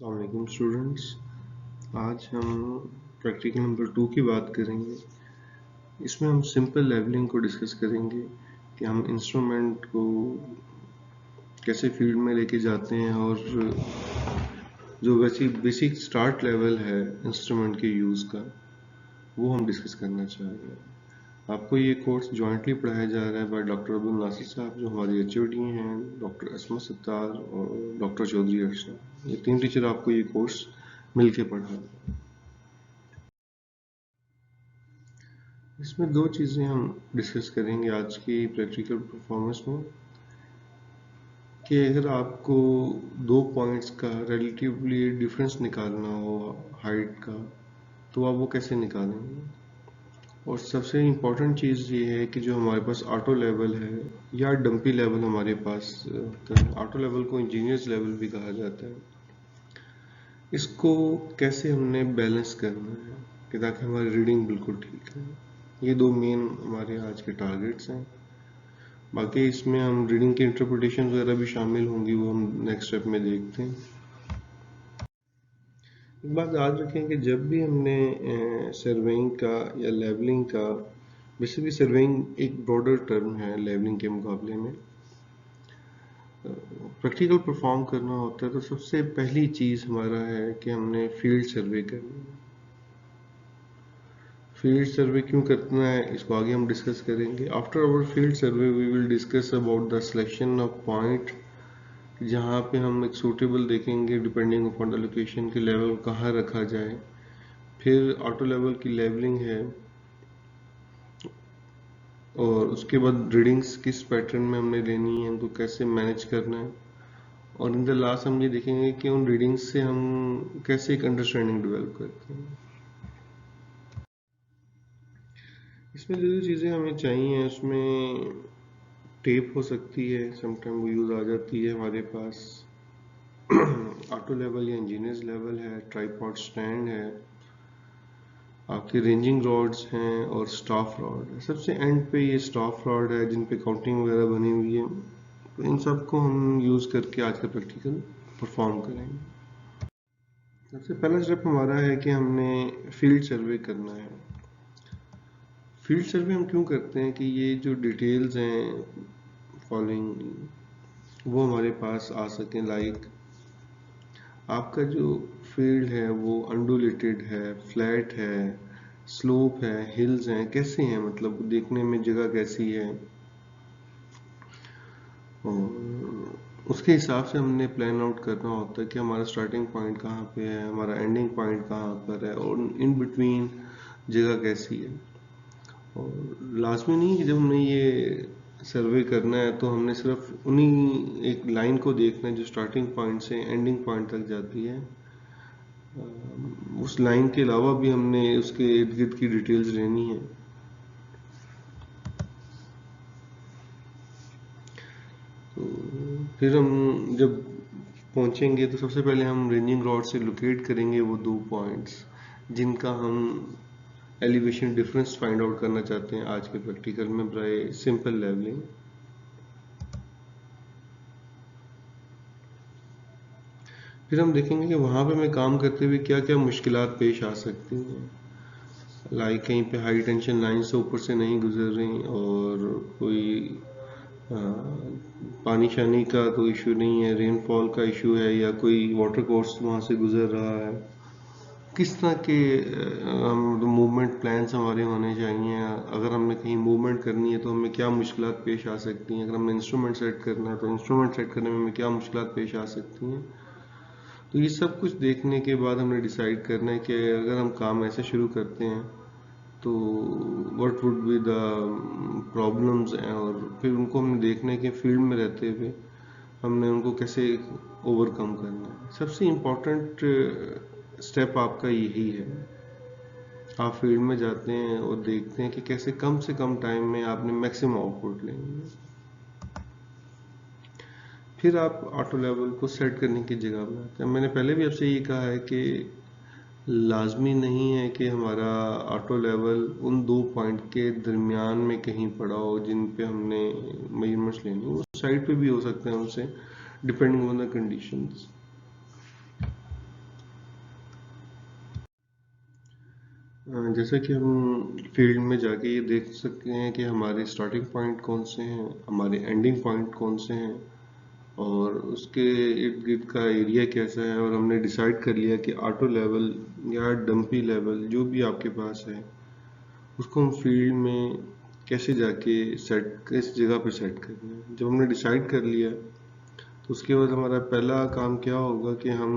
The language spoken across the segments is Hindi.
अस्सलाम वालेकुम स्टूडेंट्स। आज हम प्रैक्टिकल नंबर 2 की बात करेंगे। इसमें हम सिंपल लेवलिंग को डिस्कस करेंगे कि हम इंस्ट्रूमेंट को कैसे फील्ड में लेके जाते हैं और जो वैसी बेसिक स्टार्ट लेवल है इंस्ट्रूमेंट के यूज़ का वो हम डिस्कस करना चाह रहे हैं। आपको ये कोर्स जॉइंटली पढ़ाया जा रहा है बाय डॉक्टर अब्दुल नासिर साहब जो हमारे एचओडी हैं, डॉक्टर असमत सत्तार और डॉक्टर चौधरी अर्शद। ये 3 टीचर आपको ये कोर्स मिलके पढ़ा रहे हैं। इसमें 2 चीज़ें हम डिस्कस करेंगे आज की प्रैक्टिकल परफॉर्मेंस में कि अगर आपको 2 पॉइंट्स का रिलेटिवली डिफरेंस निकालना हो हाइट का तो आप वो कैसे निकालेंगे। और सबसे इम्पॉर्टेंट चीज़ ये है कि जो हमारे पास ऑटो लेवल है या डंपी लेवल हमारे पास होता है। ऑटो लेवल को इंजीनियर्स लेवल भी कहा जाता है। इसको कैसे हमने बैलेंस करना है कि ताकि हमारी रीडिंग बिल्कुल ठीक है। ये 2 मेन हमारे आज के टारगेट्स हैं। बाकी इसमें हम रीडिंग की इंटरप्रिटेशन वगैरह भी शामिल होंगी, वो हम नेक्स्ट स्टेप में देखते हैं। एक बात याद रखें कि जब भी हमने सर्वेइंग का या लेवलिंग का, बेसिकली सर्वेइंग एक ब्रॉडर टर्म है लेवलिंग के मुकाबले में, प्रैक्टिकल परफॉर्म करना होता है तो सबसे पहली चीज़ हमारा है कि हमने फील्ड सर्वे करनी है। फील्ड सर्वे क्यों करना है इसको आगे हम डिस्कस करेंगे। After our field survey we will discuss about the selection of point, जहाँ पे हम एक सूटेबल देखेंगे डिपेंडिंग अपॉन द लोकेशन के लेवल कहाँ रखा जाए। फिर ऑटो लेवल की लेवलिंग है और उसके बाद रीडिंग्स किस पैटर्न में हमने लेनी है, उनको कैसे मैनेज करना है। और इन द लास्ट हम ये देखेंगे कि उन रीडिंग्स से हम कैसे एक अंडरस्टैंडिंग डेवलप करते हैं। इसमें जो जो चीज़ें हमें चाहिए उसमें टेप हो सकती है, समटाइम वो यूज़ आ जाती है हमारे पास। ऑटो लेवल या इंजीनियर्स लेवल है, ट्राईपॉड स्टैंड है, आपके रेंजिंग रॉड्स हैं और स्टाफ रॉड है। सबसे एंड पे ये स्टाफ रॉड है जिन पे काउंटिंग वगैरह बनी हुई है। तो इन सब को हम यूज़ करके आज का प्रैक्टिकल परफॉर्म करेंगे। सबसे पहला स्टेप हमारा है कि हमने फील्ड सर्वे करना है। फील्ड सर्वे हम क्यों करते हैं कि ये जो डिटेल्स हैं फॉलोइंग वो हमारे पास आ सकें। लाइक आपका जो फील्ड है वो अंडुलेटेड है, फ्लैट है, स्लोप है, हिल्स हैं, कैसे हैं, मतलब देखने में जगह कैसी है, और उसके हिसाब से हमने प्लान आउट करना होता है कि हमारा स्टार्टिंग पॉइंट कहाँ पे है, हमारा एंडिंग पॉइंट कहाँ पर है और इन बिटवीन जगह कैसी है। और लाजमी नहीं कि जब हमने ये सर्वे करना है तो हमने सिर्फ उन्हीं एक लाइन को देखना है जो स्टार्टिंग पॉइंट से एंडिंग पॉइंट तक जाती है। उस लाइन के अलावा भी हमने उसके इर्द गिर्द की डिटेल्स लेनी है। तो फिर हम जब पहुंचेंगे तो सबसे पहले हम रेंजिंग रॉड से लोकेट करेंगे वो 2 पॉइंट्स जिनका हम एलिवेशन डिफरेंस फाइंड आउट करना चाहते हैं आज के प्रैक्टिकल में बाय सिंपल लेवलिंग। फिर हम देखेंगे कि वहाँ पे हमें काम करते हुए क्या क्या मुश्किलात पेश आ सकती हैं। लाइक कहीं पे हाई टेंशन लाइन से ऊपर से नहीं गुजर रही और कोई आ, पानी शानी का तो इशू नहीं है, रेनफॉल का इशू है या कोई वाटर कोर्स वहाँ से गुजर रहा है। किस तरह के मूवमेंट प्लान्स हमारे होने चाहिए। अगर हमने कहीं मूवमेंट करनी है तो हमें क्या मुश्किलात पेश आ सकती हैं। अगर हमने इंस्ट्रूमेंट सेट करना है तो इंस्ट्रूमेंट सेट करने में हमें क्या मुश्किलात पेश आ सकती हैं। तो ये सब कुछ देखने के बाद हमने डिसाइड करना है कि अगर हम काम ऐसे शुरू करते हैं तो what would be the problems, और फिर उनको हमने देखना है कि फील्ड में रहते हुए हमने उनको कैसे ओवरकम करना है। सबसे इम्पोर्टेंट स्टेप आपका यही है। आप फील्ड में जाते हैं और देखते हैं कि कैसे कम से कम टाइम में आपने मैक्सिमम आउटपुट लेंगे। फिर आप ऑटो लेवल को सेट करने की जगह बनाते हैं। मैंने पहले भी आपसे ये कहा है कि लाजमी नहीं है कि हमारा ऑटो लेवल उन 2 पॉइंट के दरमियान में कहीं पड़ा हो जिन पे हमने मेजरमेंट्स लेनी, वो साइड पे भी हो सकते हैं उनसे डिपेंडिंग ऑन द कंडीशंस। जैसे कि हम फील्ड में जाके ये देख सकते हैं कि हमारे स्टार्टिंग पॉइंट कौन से हैं, हमारे एंडिंग पॉइंट कौन से हैं, और उसके इर्द गिर्द का एरिया कैसा है, और हमने डिसाइड कर लिया कि ऑटो लेवल या डंपी लेवल जो भी आपके पास है उसको हम फील्ड में कैसे जाके सेट, किस जगह पे सेट करना है। जब हमने डिसाइड कर लिया तो उसके बाद हमारा पहला काम क्या होगा कि हम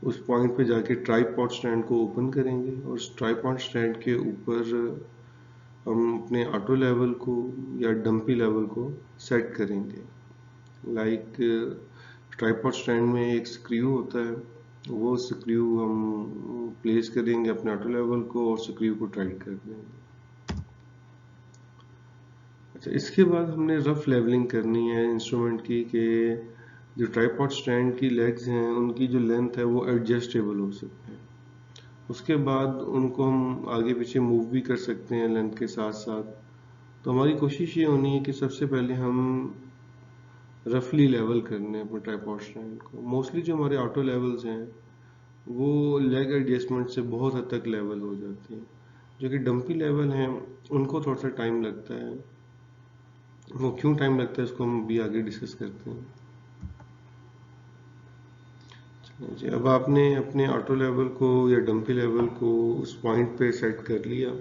उस पॉइंट पे जाके ट्राइपॉड स्टैंड को ओपन करेंगे, और उस ट्राइपॉड स्टैंड के ऊपर हम अपने ऑटो लेवल को या डंपी लेवल को सेट करेंगे। लाइक ट्राइपॉड स्टैंड में एक स्क्रू होता है, वो स्क्रू हम प्लेस करेंगे अपने ऑटो लेवल को और स्क्रू को टाइट कर देंगे। अच्छा, इसके बाद हमने रफ लेवलिंग करनी है इंस्ट्रूमेंट की कि जो ट्राइपॉड स्टैंड की लेग्स हैं उनकी जो लेंथ है वो एडजस्टेबल हो सकते हैं। उसके बाद उनको हम आगे पीछे मूव भी कर सकते हैं लेंथ के साथ साथ। तो हमारी कोशिश ये होनी है कि सबसे पहले हम रफली लेवल करने अपने ट्राइपॉड स्टैंड को। मोस्टली जो हमारे ऑटो लेवल्स हैं वो लेग एडजस्टमेंट से बहुत हद तक लेवल हो जाती हैं। जो कि डंपी लेवल हैं उनको थोड़ा सा टाइम लगता है। वो क्यों टाइम लगता है इसको हम भी आगे डिस्कस करते हैं। जी, अब आपने अपने ऑटो लेवल को या डंपी लेवल को उस पॉइंट पे सेट कर लिया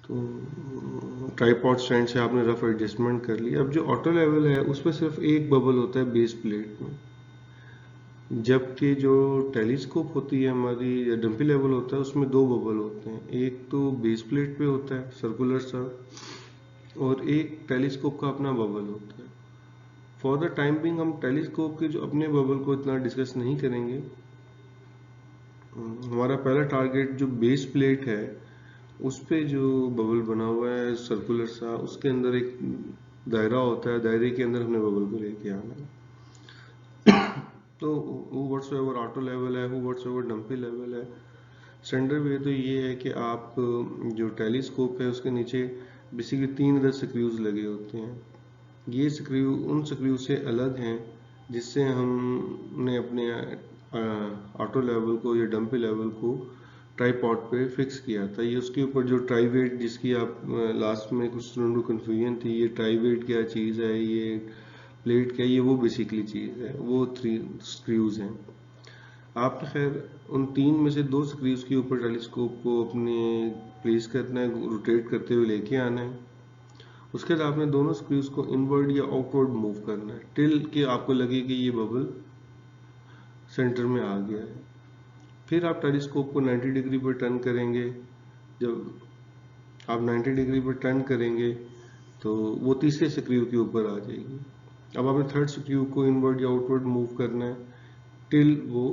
तो ट्राइपॉड स्टैंड से आपने रफ एडजस्टमेंट कर लिया। अब जो ऑटो लेवल है उस पर सिर्फ एक बबल होता है बेस प्लेट में, जबकि जो टेलीस्कोप होती है हमारी या डंपी लेवल होता है उसमें दो बबल होते हैं। एक तो बेस प्लेट पे होता है सर्कुलर सा, और एक टेलीस्कोप का अपना बबल होता है। फॉर द टाइम बिंग हम टेलीस्कोप के जो अपने बबल को इतना डिस्कस नहीं करेंगे। हमारा पहला टारगेट जो बेस प्लेट है उस पे जो बबल बना हुआ है सर्कुलर सा, उसके अंदर एक दायरा होता है, दायरे के अंदर हमने बबल को लेके आना है। तो वो व्हाट्सएवर ऑटो लेवल है, वो व्हाट्सएवर डंपी लेवल है, स्टैंडर्ड वे तो ये है कि आप जो टेलीस्कोप है उसके नीचे बेसिकली 3 स्क्रूज लगे होते हैं। ये स्क्रू उन स्क्रू से अलग हैं जिससे हमने अपने ऑटो लेवल को या डंपी लेवल को ट्राईपॉड पे फिक्स किया था। ये उसके ऊपर जो ट्राईवेट, जिसकी आप लास्ट में कुछ स्टूडेंट को कन्फ्यूजन थी, ये ट्राईवेट क्या चीज़ है, ये प्लेट क्या है, ये वो बेसिकली चीज़ है, वो 3 स्क्रूज हैं। आपने खैर उन 3 में से 2 स्क्रूज के ऊपर टेलीस्कोप को अपने प्लेस करना है, रोटेट करते हुए लेके आना है। उसके बाद आपने दोनों स्क्रूज को इनवर्ड या आउटवर्ड मूव करना है टिल कि आपको लगे कि ये बबल सेंटर में आ गया है। फिर आप टेलीस्कोप को 90 डिग्री पर टर्न करेंगे। जब आप 90 डिग्री पर टर्न करेंगे तो वो तीसरे स्क्रू के ऊपर आ जाएगी। अब आपने थर्ड स्क्रू को इनवर्ड या आउटवर्ड मूव करना है टिल वो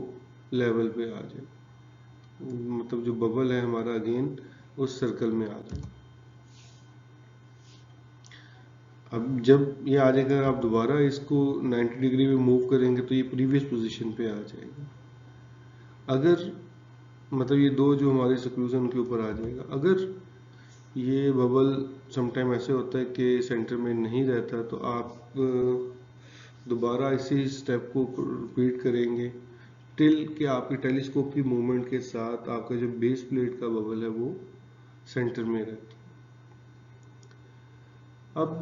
लेवल पे आ जाए, मतलब जो बबल है हमारा अगेन उस सर्कल में आ जाए। अब जब ये आ जाएगा, आप दोबारा इसको 90 डिग्री में मूव करेंगे तो ये प्रीवियस पोजीशन पे आ जाएगा। अगर मतलब ये दो जो हमारे स्क्रूज हैं उनके ऊपर आ जाएगा। अगर ये बबल समटाइम ऐसे होता है कि सेंटर में नहीं रहता तो आप दोबारा इसी स्टेप को रिपीट करेंगे टिल कि आपके टेलीस्कोप की मूवमेंट के साथ आपका जो बेस प्लेट का बबल है वो सेंटर में रहता है। अब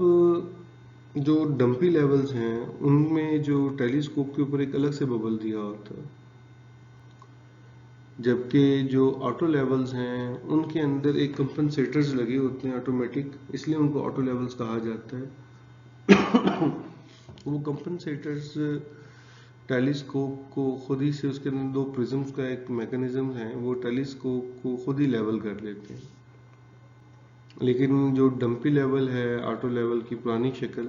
जो डंपी लेवल्स हैं उनमें जो टेलीस्कोप के ऊपर एक अलग से बबल दिया होता है, जबकि जो ऑटो लेवल्स हैं उनके अंदर एक कंपनसेटर्स लगे होते हैं ऑटोमेटिक, इसलिए उनको ऑटो लेवल्स कहा जाता है। वो कंपनसेटर्स टेलीस्कोप को खुद ही से, उसके अंदर 2 प्रिज्म्स का एक मैकेनिज्म है, वो टेलीस्कोप को खुद ही लेवल कर लेते हैं। लेकिन जो डंपी लेवल है ऑटो लेवल की पुरानी शक्ल,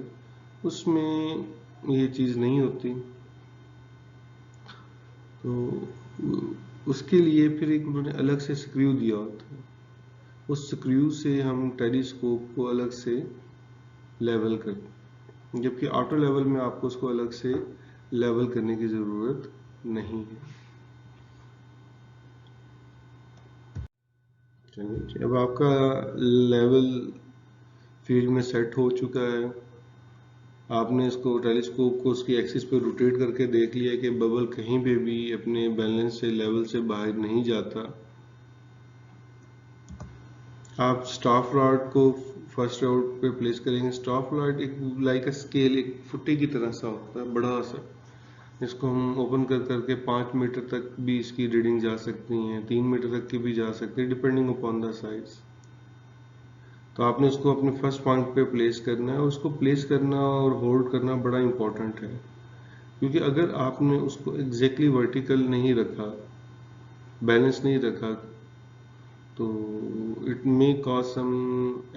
उसमें ये चीज़ नहीं होती। तो उसके लिए फिर एक उन्होंने अलग से स्क्रू दिया होता है, उस स्क्रू से हम टेलीस्कोप को अलग से लेवल करते हैं, जबकि ऑटो लेवल में आपको उसको अलग से लेवल करने की ज़रूरत नहीं है। चलिए, अब आपका लेवल फील्ड में सेट हो चुका है। आपने इसको टेलीस्कोप को उसकी एक्सिस पे रोटेट करके देख लिया कि बबल कहीं पे भी अपने बैलेंस से लेवल से बाहर नहीं जाता। आप स्टाफ रॉड को फर्स्ट रॉड पे प्लेस करेंगे। स्टाफ रॉड एक लाइक अ स्केल, एक फुट्टे की तरह सा होता है, बड़ा सा। इसको हम ओपन कर करके 5 मीटर तक भी इसकी रीडिंग जा सकती हैं, 3 मीटर तक की भी जा सकती है, डिपेंडिंग अपॉन द साइज। तो आपने उसको अपने फर्स्ट पॉइंट पे प्लेस करना है, और उसको प्लेस करना और होल्ड करना बड़ा इंपॉर्टेंट है, क्योंकि अगर आपने उसको एग्जैक्टली वर्टिकल नहीं रखा, बैलेंस नहीं रखा, तो it may cause some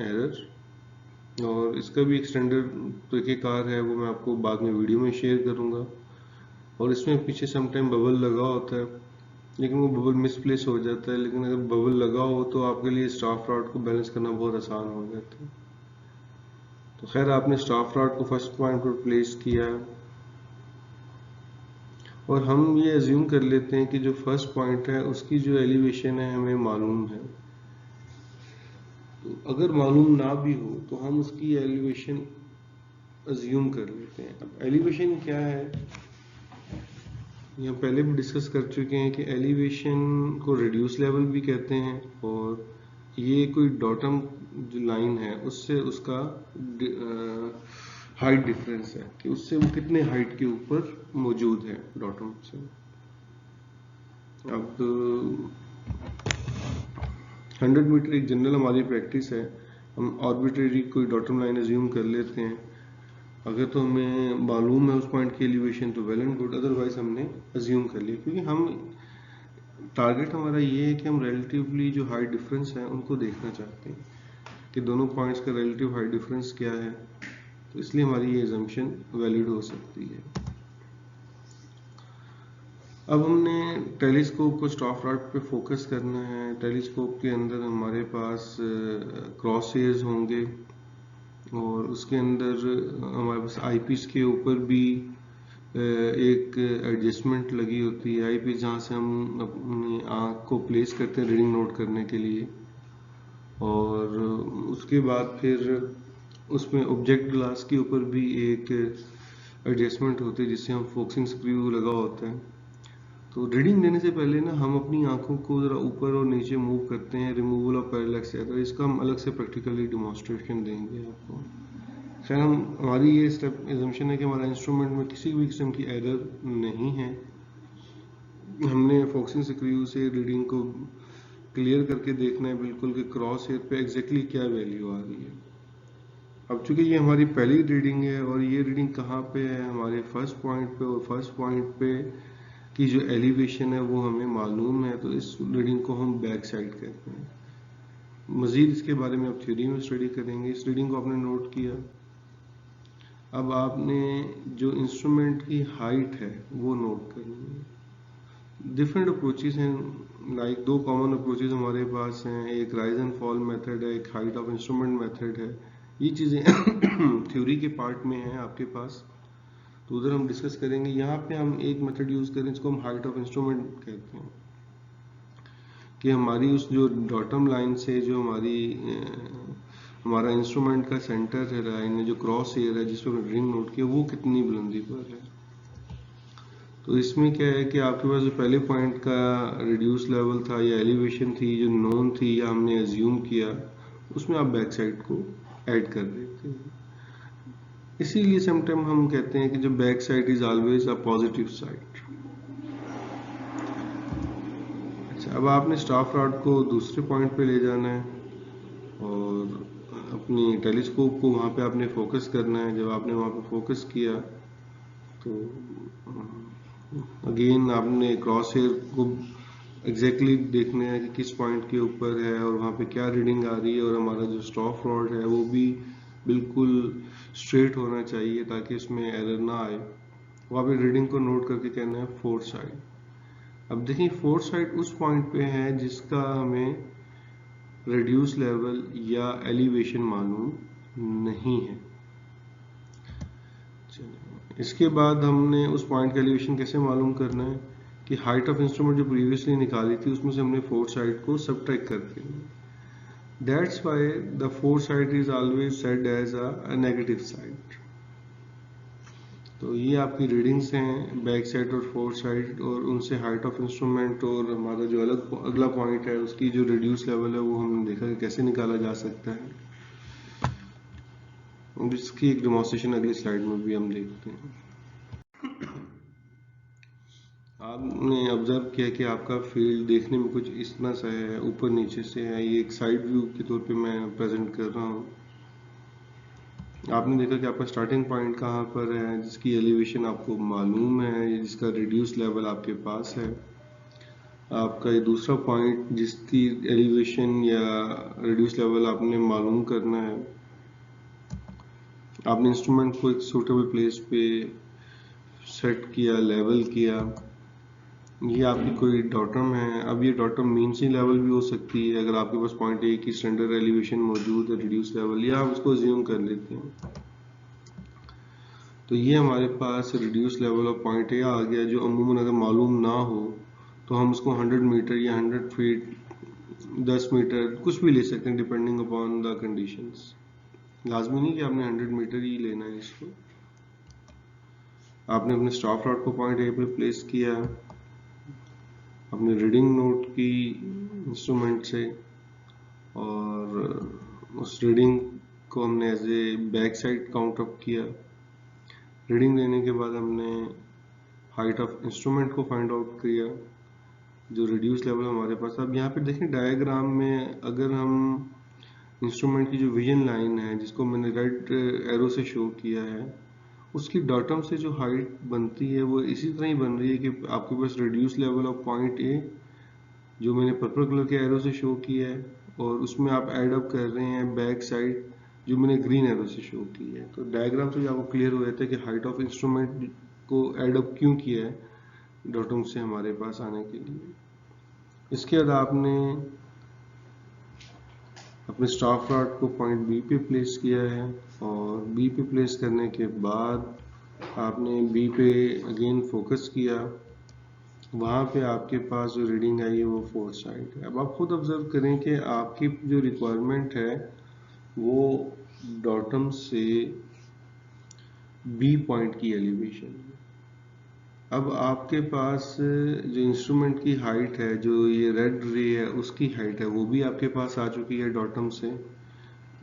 error. और इसका भी एक्सटेंडेड तरीकेकार है, वो मैं आपको बाद में वीडियो में शेयर करूंगा। और इसमें पीछे समटाइम बबल लगा होता है, लेकिन वो बबल मिसप्लेस हो जाता है। लेकिन अगर बबल लगा हो तो आपके लिए स्टाफ रॉड को बैलेंस करना बहुत आसान हो जाता है। तो खैर, आपने स्टाफ रॉड को फर्स्ट पॉइंट पर प्लेस किया, और हम ये अज्यूम कर लेते हैं कि जो फर्स्ट पॉइंट है उसकी जो एलिवेशन है हमें मालूम है। तो अगर मालूम ना भी हो तो हम उसकी एलिवेशन अज्यूम कर लेते हैं। अब एलिवेशन क्या है, यहाँ पहले भी डिस्कस कर चुके हैं कि एलिवेशन को रिड्यूस लेवल भी कहते हैं, और ये कोई डॉटम जो लाइन है उससे उसका हाइट डिफरेंस है, कि उससे वो कितने हाइट के ऊपर मौजूद है डॉटम से। अब 100 मीटर एक जनरल हमारी प्रैक्टिस है, हम आर्बिट्रेरी कोई डॉटम लाइन अज्यूम कर लेते हैं। अगर तो हमें मालूम है उस पॉइंट की एलिवेशन तो वेल एंड गुड, अदरवाइज हमने अज्यूम कर लिया, क्योंकि हम टारगेट हमारा ये है कि हम रिलेटिवली जो हाइट डिफरेंस है उनको देखना चाहते हैं कि दोनों पॉइंट्स का रिलेटिव हाइट डिफरेंस क्या है। तो इसलिए हमारी ये एजम्पशन वैलिड हो सकती है। अब हमने टेलीस्कोप को स्टाफ रॉड पे फोकस करना है। टेलीस्कोप के अंदर हमारे पास क्रॉस हेयर्स होंगे, और उसके अंदर हमारे पास आईपीस के ऊपर भी एक एडजस्टमेंट लगी होती है। आईपीस जहाँ से हम अपनी आँख को प्लेस करते हैं रीडिंग नोट करने के लिए, और उसके बाद फिर उसमें ऑब्जेक्ट ग्लास के ऊपर भी एक एडजस्टमेंट होती है जिससे हम फोकसिंग स्क्रू लगा होता है। तो रीडिंग लेने से पहले ना हम अपनी आंखों को जरा ऊपर और नीचे मूव करते हैं, रिमूवल ऑफ पैरेलैक्स है, तो इसका हम अलग से प्रैक्टिकली डेमोन्स्ट्रेशन देंगे आपको। खैर, हमारी ये स्टेप एजम्पशन है कि हमारा इंस्ट्रूमेंट में किसी भी किस्म की एरर नहीं है। हमने फोकसिंग स्क्रू से रीडिंग को क्लियर करके देखना है बिल्कुल कि क्रॉस हेयर पे एग्जैक्टली क्या वैल्यू आ रही है। अब चूंकि ये हमारी पहली रीडिंग है, और ये रीडिंग कहाँ पे है, हमारे फर्स्ट पॉइंट पे, और फर्स्ट पॉइंट पे की जो एलिवेशन है वो हमें मालूम है, तो इस रीडिंग को हम बैक साइड कहते हैं। मजीद इसके बारे में आप थ्योरी में स्टडी करेंगे। इस रीडिंग को आपने नोट किया। अब आपने जो इंस्ट्रूमेंट की हाइट है वो नोट करनी है। डिफरेंट अप्रोचेस हैं, लाइक 2 कॉमन अप्रोचेस हमारे पास हैं, एक राइज एंड फॉल मेथड है, एक हाइट ऑफ इंस्ट्रूमेंट मेथड है। ये चीज़ें थ्योरी के पार्ट में है आपके पास, तो उधर हम डिस्कस करेंगे। यहाँ पे हम एक मेथड यूज करें जिसको हम हाइट ऑफ इंस्ट्रूमेंट कहते हैं, कि हमारी उस जो डॉटम लाइन से जो हमारा इंस्ट्रूमेंट का सेंटर है, लाइन जो क्रॉस एयर है जिस पर रीडिंग नोट किया, वो कितनी बुलंदी पर है। तो इसमें क्या है कि आपके पास जो पहले पॉइंट का रिड्यूस लेवल था या एलिवेशन थी जो नोन थी या हमने एज्यूम किया, उसमें आप बैक साइड को ऐड कर देते हैं। इसीलिए समटाइम हम कहते हैं कि जो back side is always a positive side. अच्छा, अब आपने स्टाफ रॉड को दूसरे पॉइंट पे ले जाना है, और अपनी टेलीस्कोप को वहाँ पे आपने फोकस करना है। जब आपने वहाँ पे फोकस किया तो अगेन आपने क्रॉस हेयर को एग्जैक्टली देखना है कि किस पॉइंट के ऊपर है और वहाँ पे क्या रीडिंग आ रही है, और हमारा जो स्टाफ रॉड है वो भी बिल्कुल स्ट्रेट होना चाहिए ताकि उसमें एरर ना आए। वहाँ पे रीडिंग को नोट करके कहना है फोर्थ साइड। अब देखिए, फोर्थ साइड उस पॉइंट पे है जिसका हमें रिड्यूस लेवल या एलिवेशन मालूम नहीं है। इसके बाद हमने उस पॉइंट का एलिवेशन कैसे मालूम करना है कि हाइट ऑफ इंस्ट्रूमेंट जो प्रीवियसली निकाली थी उसमें से हमने फोर्थ साइड को सबट्रैक्ट करके, that's why the fourth side is always said as a negative side. तो ये आपकी रीडिंग्स हैं बैक साइड और फोर साइड, और उनसे हाइट ऑफ इंस्ट्रूमेंट और हमारा जो अगला पॉइंट है उसकी जो रिड्यूस लेवल है वो हमने देखा कि कैसे निकाला जा सकता है। इसकी एक डेमोंस्ट्रेशन अगली स्लाइड में भी हम देखते हैं। आपने ऑब्जर्व किया कि आपका फील्ड देखने में कुछ इस तरह सा है, ऊपर नीचे से है। ये एक साइड व्यू के तौर पे मैं प्रेजेंट कर रहा हूँ। आपने देखा कि आपका स्टार्टिंग पॉइंट कहाँ पर है, जिसकी एलिवेशन आपको मालूम है, जिसका रिड्यूस लेवल आपके पास है। आपका ये दूसरा पॉइंट जिसकी एलिवेशन या रिड्यूस लेवल आपने मालूम करना है। आपने इंस्ट्रूमेंट को एक सूटेबल प्लेस पे सेट किया, लेवल किया। ये आपकी कोई डॉटम है। अब ये डॉटम मीन सी लेवल भी हो सकती है अगर आपके पास पॉइंट ए की स्टैंडर्ड एलिवेशन मौजूद है, रिड्यूस लेवल, या आप उसको ज्यूम कर लेते हैं। तो ये हमारे पास reduce level of point A आ गया, जो अमूमन अगर मालूम ना हो तो हम उसको 100 मीटर या 100 फीट, 10 मीटर कुछ भी ले सकते हैं डिपेंडिंग अपॉन द कंडीशंस। लाजमी नहीं कि आपने 100 मीटर ही लेना है इसको। आपने अपने स्टॉप रॉड को पॉइंट ए पे प्लेस किया, अपनी रीडिंग नोट की इंस्ट्रूमेंट से, और उस रीडिंग को हमने as a back side count up किया। रीडिंग लेने के बाद हमने हाइट ऑफ इंस्ट्रूमेंट को फाइंड आउट किया, जो रिड्यूस लेवल हमारे पास। अब यहाँ पे देखें डायग्राम में, अगर हम इंस्ट्रूमेंट की जो विजन लाइन है जिसको मैंने रेड एरो से शो किया है, उसकी डॉटम से जो हाइट बनती है वो इसी तरह ही बन रही है कि आपके पास reduce level of point A जो मैंने पर्पल कलर के एरो से शो किया है, और उसमें आप ऐड अप कर रहे हैं बैक साइड जो मैंने ग्रीन एरो से शो की है। तो डायग्राम से आपको क्लियर हो जाता है कि हाइट ऑफ इंस्ट्रूमेंट को ऐड अप क्यों किया है डॉटम से हमारे पास आने के लिए। इसके बाद आपने अपने स्टॉप रॉड को पॉइंट बी पे प्लेस किया है, और बी पे प्लेस करने के बाद आपने बी पे अगेन फोकस किया। वहाँ पे आपके पास जो रीडिंग आई है वो फोर साइड है। अब आप खुद ऑब्जर्व करें कि आपकी जो रिक्वायरमेंट है वो डॉटम से बी पॉइंट की एलिवेशन है। अब आपके पास जो इंस्ट्रूमेंट की हाइट है, जो ये रेड रे है उसकी हाइट है, वो भी आपके पास आ चुकी है डॉटम से,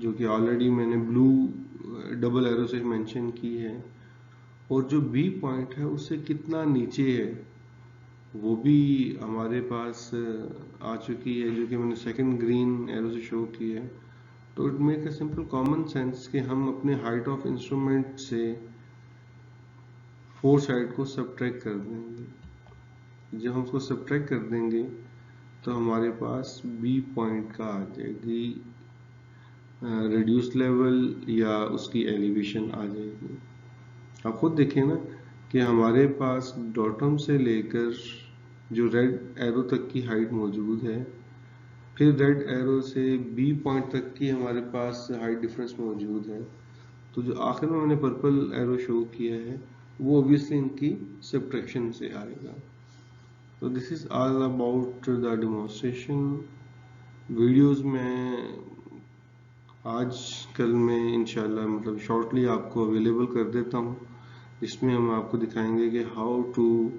जो कि ऑलरेडी मैंने ब्लू डबल एरो से मेंशन की है। और जो बी पॉइंट है उससे कितना नीचे है वो भी हमारे पास आ चुकी है, जो कि मैंने सेकंड ग्रीन एरो से शो की है। तो it make a simple common sense कि हम अपने हाइट ऑफ इंस्ट्रूमेंट से फोर साइड को सब्ट्रैक्ट कर देंगे। जब हम उसको सब्ट्रैक्ट कर देंगे तो हमारे पास बी पॉइंट का आ जाएगी रिड्यूस लेवल या उसकी एलिवेशन आ जाएगी। आप खुद देखें ना कि हमारे पास डॉटम से लेकर जो रेड एरो तक की हाइट मौजूद है, फिर रेड एरो से बी पॉइंट तक की हमारे पास हाइट डिफरेंस मौजूद है। तो जो आखिर में मैंने पर्पल एरो शो किया है वो ऑब्वियसली इनकी सब्ट्रैक्शन से आएगा। तो this is all about the demonstration. Videos में आज कल में इंशाल्लाह मतलब शॉर्टली आपको अवेलेबल कर देता हूँ, इसमें हम आपको दिखाएंगे कि how to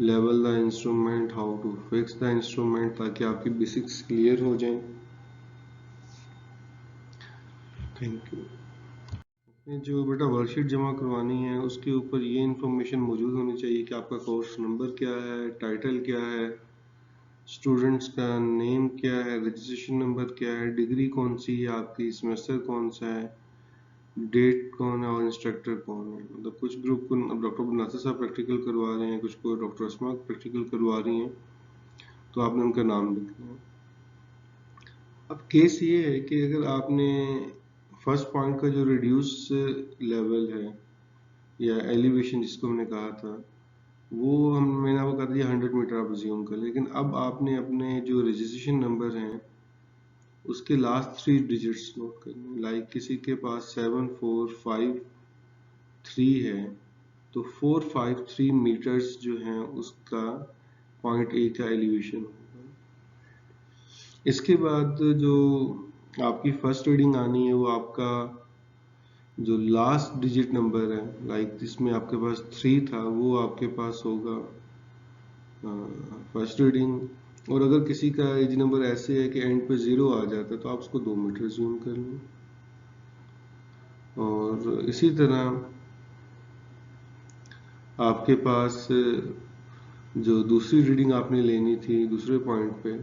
level the instrument, how to fix the instrument, ताकि आपकी बेसिक्स क्लियर हो जाएं। Thank you. जो बेटा वर्कशीट जमा करवानी है उसके ऊपर ये इन्फॉर्मेशन मौजूद होनी चाहिए कि आपका कोर्स नंबर क्या है, टाइटल क्या है, स्टूडेंट्स का नेम क्या है, रजिस्ट्रेशन नंबर क्या है, डिग्री कौन सी है आपकी, सेमेस्टर कौन सा है, डेट कौन है और इंस्ट्रक्टर कौन है। मतलब कुछ ग्रुप को डॉक्टर नासिर साहब प्रैक्टिकल करवा रहे हैं, कुछ को डॉक्टर अस्मा प्रैक्टिकल करवा रही हैं, तो आपने उनका नाम लिखना है। अब केस ये है कि अगर आपने फर्स्ट पॉइंट का जो रिड्यूस लेवल है या एलिवेशन जिसको हमने कहा था, वो मैंने आपको कर दिया 100 मीटर आप अज्यूम कर, लेकिन अब आपने अपने जो रजिस्ट्रेशन नंबर हैं उसके लास्ट 3 डिजिट्स नोट करने। लाइक किसी के पास 7453 है तो 453 मीटर्स जो हैं उसका पॉइंट ए का एलिवेशन होगा। इसके बाद जो आपकी फर्स्ट रीडिंग आनी है वो आपका जो लास्ट डिजिट नंबर है, लाइक जिसमें आपके पास 3 था, वो आपके पास होगा फर्स्ट रीडिंग। और अगर किसी का एज नंबर ऐसे है कि एंड पे 0 आ जाता है तो आप उसको 2 मीटर जूम कर लें। और इसी तरह आपके पास जो दूसरी रीडिंग आपने लेनी थी दूसरे पॉइंट पे,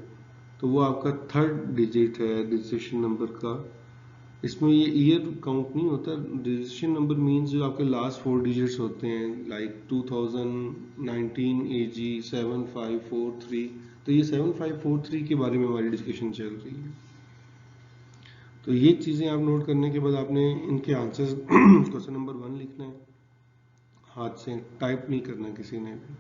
तो वो आपका थर्ड डिजिट है रजिस्ट्रेशन नंबर का। इसमें ये ईयर काउंट नहीं होता। रजिस्ट्रेशन नंबर मींस जो आपके लास्ट 4 डिजिट्स होते हैं, लाइक 2019 AG 7543। तो ये 7543 के बारे में हमारी डिस्कशन चल रही है। तो ये चीज़ें आप नोट करने के बाद आपने इनके आंसर्स क्वेश्चन नंबर 1 लिखना है, हाथ से टाइप नहीं करना किसी ने भी।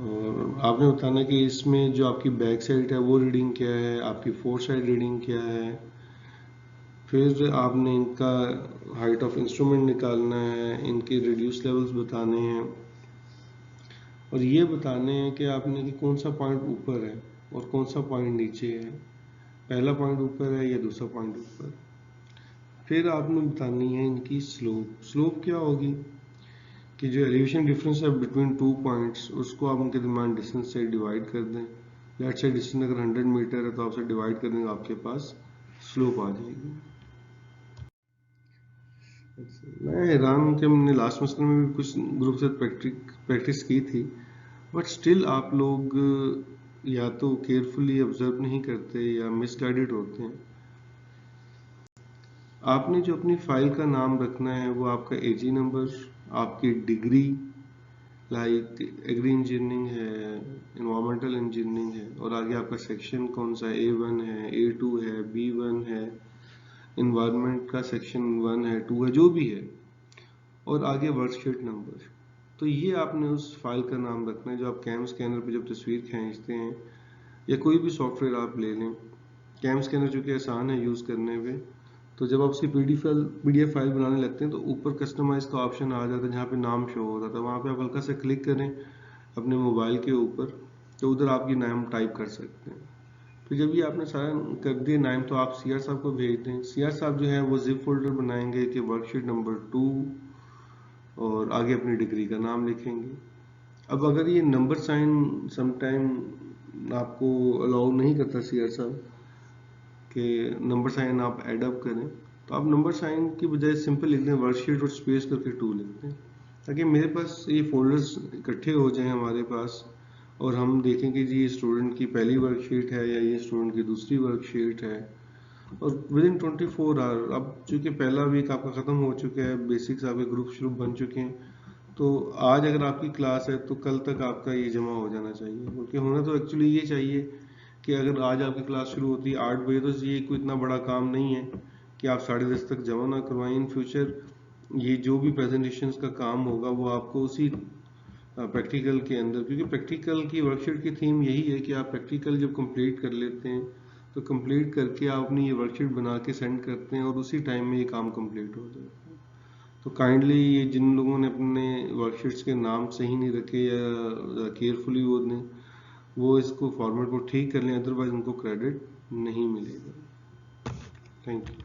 और आपने बताना कि इसमें जो आपकी बैक साइड है वो रीडिंग क्या है, आपकी फोर साइड रीडिंग क्या है। फिर आपने इनका हाइट ऑफ इंस्ट्रूमेंट निकालना है, इनके रिड्यूस लेवल्स बताने हैं, और ये बताने हैं कि आपने कि कौन सा पॉइंट ऊपर है और कौन सा पॉइंट नीचे है, पहला पॉइंट ऊपर है या दूसरा पॉइंट ऊपर। फिर आपने बतानी है इनकी स्लोप। स्लोप क्या होगी कि जो एलिवेशन डिफरेंस है बिटवीन 2 पॉइंट्स, उसको आप उनके दरमियान डिस्टेंस से डिवाइड कर दें। लेट से डिस्टेंस अगर 100 मीटर है तो आपसे डिवाइड कर देंगे, आपके पास स्लोप आ जाएगी। मैं हैरान हूँ कि हमने लास्ट सेमेस्टर में भी कुछ ग्रुप से प्रैक्टिस की थी, बट स्टिल आप लोग या तो केयरफुली ऑब्जर्व नहीं करते या मिसगाइडेड होते हैं। आपने जो अपनी फाइल का नाम रखना है वो आपका एजी नंबर, आपकी डिग्री, लाइक एग्री इंजीनियरिंग है, इन्वायरमेंटल इंजीनियरिंग है, और आगे आपका सेक्शन कौन सा है, A1 है, A2 है, B1 है, इन्वायरमेंट का सेक्शन 1 है, 2 है, जो भी है, और आगे वर्कशीट नंबर। तो ये आपने उस फाइल का नाम रखना है जो आप कैम स्कैनर पे जब तस्वीर खींचते हैं, या कोई भी सॉफ्टवेयर आप ले लें। कैम स्कैनर चूँकि आसान है यूज़ करने में, तो जब आप उसकी PDF फाइल बनाने लगते हैं तो ऊपर कस्टमाइज का ऑप्शन आ जाता है जहाँ पे नाम शो होता था, वहाँ पे आप हल्का से क्लिक करें अपने मोबाइल के ऊपर, तो उधर आप ये नाम टाइप कर सकते हैं। फिर जब ये आपने सारा कर दिया नाम, तो आप CR साहब को भेज दें। CR साहब जो है वो जिप फोल्डर बनाएंगे कि वर्कशीट नंबर 2, और आगे अपनी डिग्री का नाम लिखेंगे। अब अगर ये नंबर साइन समटाइम आपको अलाउ नहीं करता CR साहब कि नंबर साइन आप एड अप करें, तो आप नंबर साइन की बजाय सिंपल लिख दें वर्कशीट और स्पेस करके 2 लिख दें, ताकि मेरे पास ये फोल्डर्स इकट्ठे हो जाएं हमारे पास, और हम देखें कि जी ये स्टूडेंट की पहली वर्कशीट है या ये स्टूडेंट की दूसरी वर्कशीट है। और विद इन 24 आवर, अब चूंकि पहला वीक आपका ख़त्म हो चुका है, बेसिक्स आपके ग्रुप शुरू बन चुके हैं, तो आज अगर आपकी क्लास है तो कल तक आपका ये जमा हो जाना चाहिए। क्योंकि होना तो एक्चुअली ये चाहिए कि अगर आज आपकी क्लास शुरू होती है 8 बजे, तो ये कोई इतना बड़ा काम नहीं है कि आप 10:30 तक जमा ना करवाएं। इन फ्यूचर ये जो भी प्रेजेंटेशंस का काम होगा वो आपको उसी प्रैक्टिकल के अंदर, क्योंकि प्रैक्टिकल की वर्कशीट की थीम यही है कि आप प्रैक्टिकल जब कंप्लीट कर लेते हैं तो कंप्लीट करके आप अपनी ये वर्कशीट बना के सेंड करते हैं और उसी टाइम में ये काम कंप्लीट हो जाता है। तो काइंडली ये जिन लोगों ने अपने वर्कशीट्स के नाम सही नहीं रखे या केयरफुली वो इसको फॉर्मेट को ठीक कर लें, अदरवाइज उनको क्रेडिट नहीं मिलेगा। Thank you.